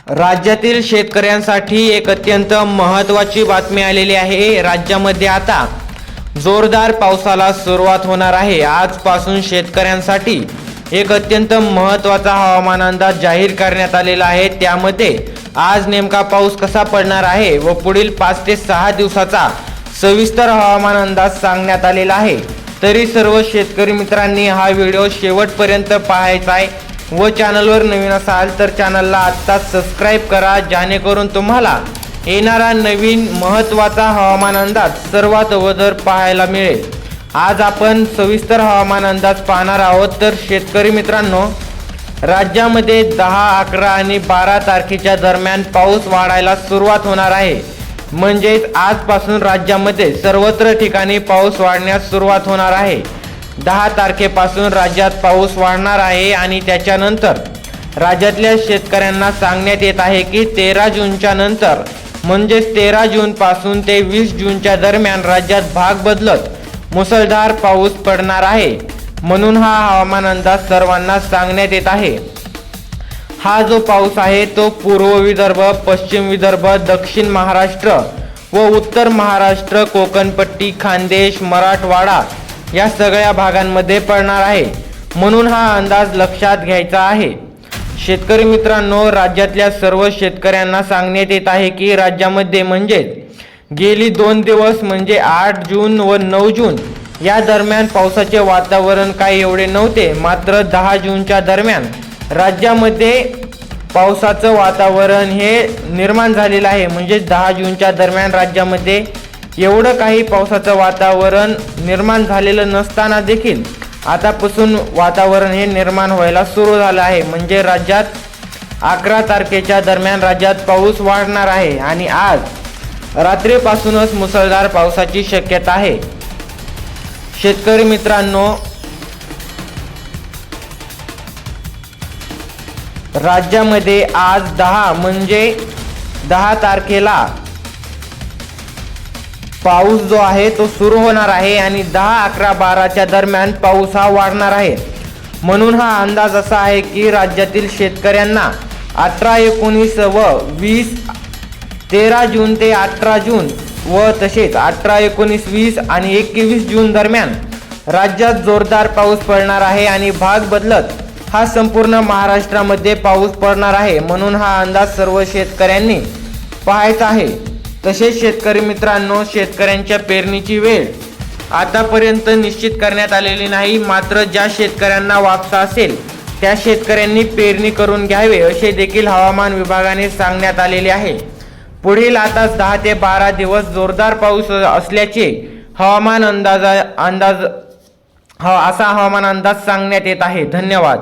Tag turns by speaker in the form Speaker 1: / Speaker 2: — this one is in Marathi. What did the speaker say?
Speaker 1: राज्यातील शेतकऱ्यांसाठी एक अत्यंत महत्त्वाची बातमी आलेली आहे। राज्यामध्ये आता जोरदार पावसाला सुरुवात होणार आहे। आजपासून शेतकऱ्यांसाठी एक अत्यंत महत्त्वाचा हवामान अंदाज जाहीर करण्यात आलेला आहे। त्यामध्ये आज नेमका पाऊस कसा पडणार आहे व पुढील 5 ते 6 दिवसाचा सविस्तर हवामान अंदाज सांगण्यात आलेला आहे। तरी सर्व शेतकरी मित्रांनी हा व्हिडिओ शेवटपर्यंत पाहायचा आहे व चॅनलवर नवीन असाल तर चॅनलला आत्ताच सबस्क्राइब करा, जेणेकरून तुम्हाला येणारा नवीन महत्त्वाचा हवामान अंदाज सर्वात अगोदर पाहायला मिळेल। आज आपण सविस्तर हवामान अंदाज पाहणार आहोत। तर शेतकरी मित्रांनो, राज्यामध्ये 10, 11 आणि 12 तारखेच्या दरम्यान पाऊस वाढायला सुरुवात होणार आहे। म्हणजेच आजपासून राज्यामध्ये सर्वत्र ठिकाणी पाऊस वाढण्यास सुरुवात होणार आहे। 10 तारखेपासून राज्यात पाऊस वाढणार आहे आणि त्याच्यानंतर राज्यातल्या शेतकऱ्यांना सांगण्यात येत आहे की 13 जूनच्या नंतर म्हणजेच 13 जून पासून ते 20 जूनच्या दरम्यान राज्यात भाग बदलत मुसळधार पाऊस पडणार आहे। म्हणून हा हवामान अंदाज सर्वांना सांगण्यात येत आहे। हा जो पाऊस आहे तो पूर्व विदर्भ, पश्चिम विदर्भ, दक्षिण महाराष्ट्र व उत्तर महाराष्ट्र, कोकणपट्टी, खानदेश, मराठवाडा या सगळ्या भागांमध्ये पडणार आहे। म्हणून हा अंदाज लक्षात घ्यायचा आहे। शेतकरी मित्रांनो, राज्यातल्या सर्व शेतकऱ्यांना सांगण्यात येत आहे की राज्यामध्ये म्हणजे गेली 2 दिवस म्हणजे 8 जून व 9 जून या दरम्यान पावसाचे वातावरण काही एवढे नव्हते। मात्र 10 जूनच्या दरम्यान राज्यामध्ये पावसाचं वातावरण हे निर्माण झालेलं आहे। म्हणजे 10 जूनच्या दरम्यान राज्यामध्ये एवढं काही पावसाचं वातावरण निर्माण झालेलं नसताना देखील आतापासून वातावरण हे निर्माण व्हायला सुरू झालं आहे। म्हणजे राज्यात 11 तारखेच्या दरम्यान राज्यात पाऊस वाढणार आहे आणि आज रात्रीपासूनच मुसळधार पावसाची शक्यता आहे। शेतकरी मित्रांनो, राज्यामध्ये आज 10 म्हणजे 10 तारखेला पाऊस जो आहे तो सुरू होणार आहे आणि 10, 11, 12च्या दरम्यान पाऊस हा वाढणार आहे। म्हणून हा अंदाज असा आहे की राज्यातील शेतकऱ्यांना 18, 19 व 20 13 जून ते 18 जून व तसेच 18, 19, 20 आणि 21 जून दरम्यान राज्यात जोरदार पाऊस पडणार आहे आणि भाग बदलत हा संपूर्ण महाराष्ट्रामध्ये पाऊस पडणार आहे। म्हणून हा अंदाज सर्व शेतकऱ्यांनी पाहायचा आहे। तसेच शेतकरी मित्रांनो, शेतकऱ्यांच्या पेरणीची वेळ आतापर्यंत निश्चित करण्यात आलेली नाही। मात्र ज्या शेतकऱ्यांना वापसा असेल त्या शेतकऱ्यांनी पेरणी करून घ्यावे असे देखील हवामान विभागाने सांगण्यात आलेले आहे। पुढील आता 10 ते 12 दिवस जोरदार पाऊस असल्याचे हवामान अंदाज सांगण्यात येत आहे। धन्यवाद।